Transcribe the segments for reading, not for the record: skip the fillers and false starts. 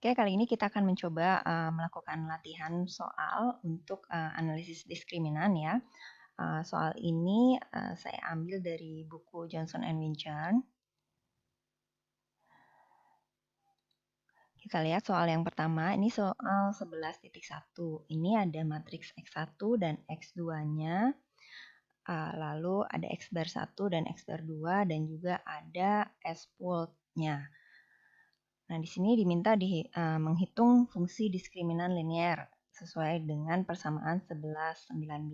Oke, kali ini kita akan mencoba melakukan latihan soal untuk analisis diskriminan ya. Soal ini saya ambil dari buku Johnson and Winchon. Kita lihat soal yang pertama, ini soal 11.1. Ini ada matriks X1 dan X2-nya. Lalu ada X bar 1 dan X bar 2 dan juga ada S-pult-nya. Nah, di sini diminta menghitung fungsi diskriminan linear sesuai dengan persamaan 11-19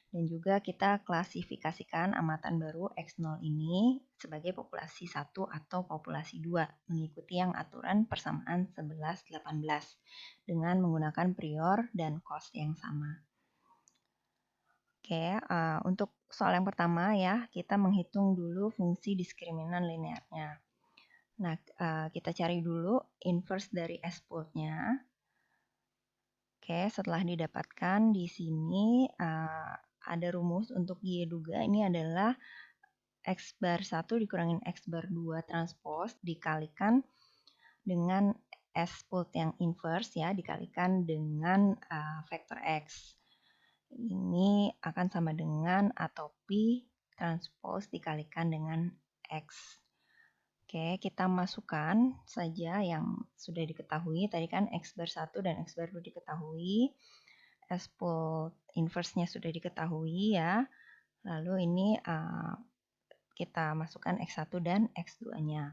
dan juga kita klasifikasikan amatan baru X0 ini sebagai populasi 1 atau populasi 2 mengikuti yang aturan persamaan 11-18 dengan menggunakan prior dan cost yang sama. Oke, untuk soal yang pertama ya, kita menghitung dulu fungsi diskriminan linearnya. Nah, kita cari dulu inverse dari S-pult-nya. Oke, setelah didapatkan di sini ada rumus untuk Y duga ini adalah X bar 1 dikurangin X bar 2 transpose dikalikan dengan S-pult yang inverse ya, dikalikan dengan vektor X. Ini akan sama dengan atau P transpose dikalikan dengan X. Oke, kita masukkan saja yang sudah diketahui. Tadi kan X bar 1 dan X bar 2 diketahui. S-pult inverse-nya sudah diketahui ya. Lalu ini kita masukkan X1 dan X2-nya.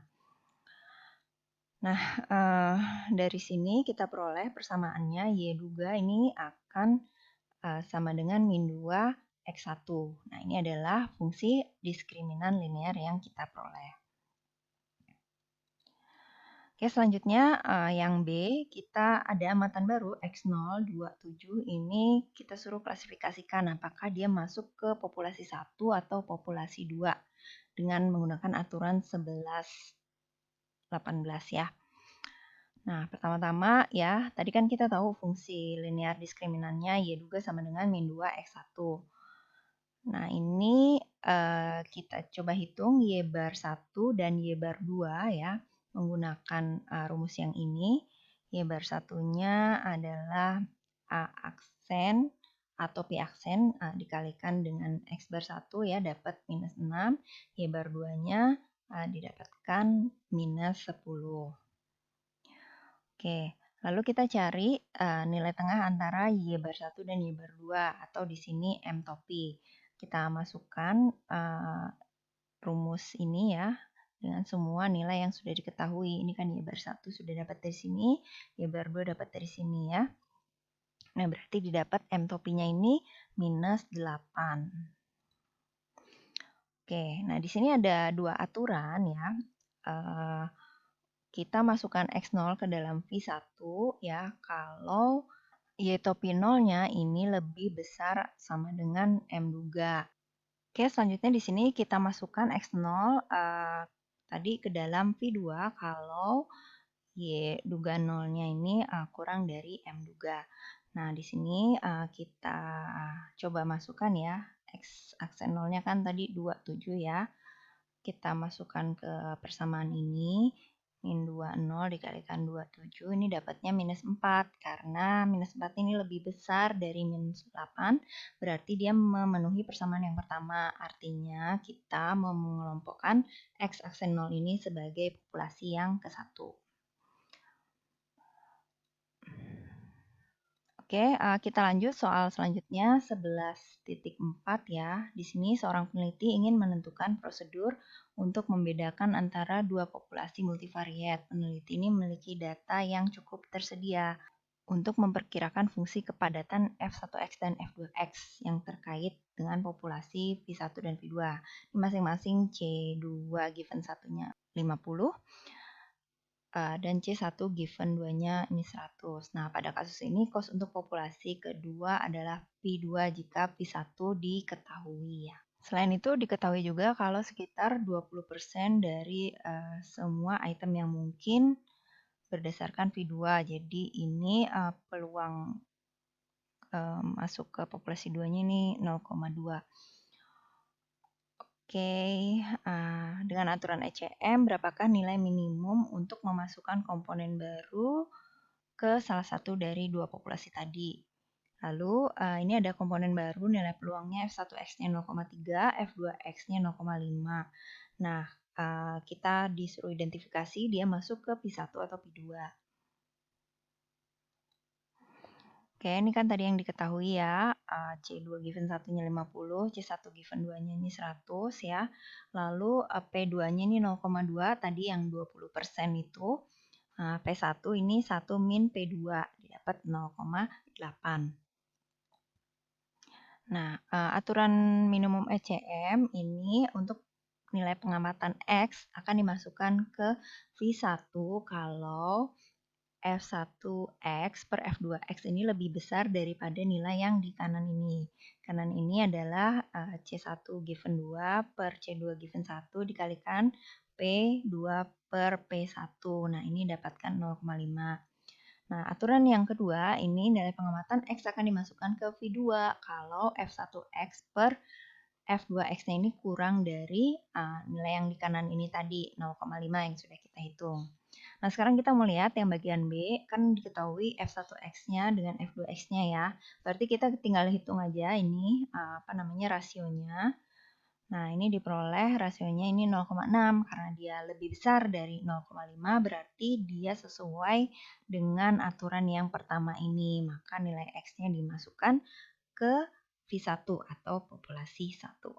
Nah, dari sini kita peroleh persamaannya Y duga ini akan sama dengan min 2 X1. Nah, ini adalah fungsi diskriminan linear yang kita peroleh. Oke, selanjutnya yang B, kita ada amatan baru X0, 27. Ini kita suruh klasifikasikan apakah dia masuk ke populasi 1 atau populasi 2 dengan menggunakan aturan 11-18 ya. Nah, pertama-tama ya, tadi kan kita tahu fungsi linear diskriminannya Y duga sama dengan min 2 X1. Nah, ini kita coba hitung Y bar 1 dan Y bar 2 ya. Menggunakan rumus yang ini, Y bar satunya adalah A aksen atau P aksen dikalikan dengan X bar 1 ya, dapat minus 6. Y bar 2-nya didapatkan minus 10. Oke, lalu kita cari nilai tengah antara Y bar 1 dan Y bar 2 atau di sini M topi. Kita masukkan rumus ini ya, dengan semua nilai yang sudah diketahui. Ini kan Y bar 1 sudah dapat dari sini, Y bar 2 dapat dari sini ya. Nah, berarti didapat M topinya ini minus 8. Oke, nah di sini ada dua aturan ya. Kita masukkan X0 ke dalam V1 ya, kalau Y topi 0-nya ini lebih besar sama dengan M duga. Oke, selanjutnya di sini kita masukkan X0 tadi ke dalam V2 kalau Y duga 0-nya ini kurang dari M duga. Nah, di sini kita coba masukkan ya. X aksen 0-nya kan tadi 27 ya. Kita masukkan ke persamaan ini. Min 20 dikalikan 27 ini dapatnya minus 4 karena minus 4 ini lebih besar dari minus 8 berarti dia memenuhi persamaan yang pertama, artinya kita mengelompokkan X aksen 0 ini sebagai populasi yang ke-1. Oke, kita lanjut soal selanjutnya 11.4 ya. Di sini seorang peneliti ingin menentukan prosedur untuk membedakan antara dua populasi multivariat. Peneliti ini memiliki data yang cukup tersedia untuk memperkirakan fungsi kepadatan F1X dan F2X yang terkait dengan populasi V1 dan V2. Masing-masing C2 given satunya 50. Dan C1 given 2-nya ini 100. Nah, pada kasus ini cost untuk populasi kedua adalah P2 jika P1 diketahui ya. Selain itu diketahui juga kalau sekitar 20% dari semua item yang mungkin berdasarkan V2. Jadi ini peluang masuk ke populasi 2-nya ini 0,2. Oke, dengan aturan ECM, berapakah nilai minimum untuk memasukkan komponen baru ke salah satu dari dua populasi tadi? Lalu, ini ada komponen baru nilai peluangnya F1X-nya 0,3, F2X-nya 0,5. Nah, kita disuruh identifikasi dia masuk ke Pi1 atau Pi2. Oke, ini kan tadi yang diketahui ya, C2 given 1-nya 50, C1 given 2-nya ini 100 ya. Lalu P2-nya ini 0,2 tadi yang 20% itu. P1 ini 1 min P2 didapat 0,8. Nah, aturan minimum ECM ini untuk nilai pengamatan X akan dimasukkan ke V1 kalau F1X per F2X ini lebih besar daripada nilai yang di kanan ini. Kanan ini adalah C1 given 2 per C2 given 1 dikalikan P2 per P1. Nah, ini dapatkan 0,5. Nah, aturan yang kedua, ini nilai pengamatan X akan dimasukkan ke V2 kalau F1X per F2X-nya ini kurang dari nilai yang di kanan ini tadi, 0,5 yang sudah kita hitung. Nah, sekarang kita mau lihat yang bagian B, kan diketahui F1X-nya dengan F2X-nya ya. Berarti kita tinggal hitung aja ini, rasionya. Nah, ini diperoleh rasionya ini 0,6 karena dia lebih besar dari 0,5 berarti dia sesuai dengan aturan yang pertama ini. Maka nilai X-nya dimasukkan ke V1 atau populasi 1.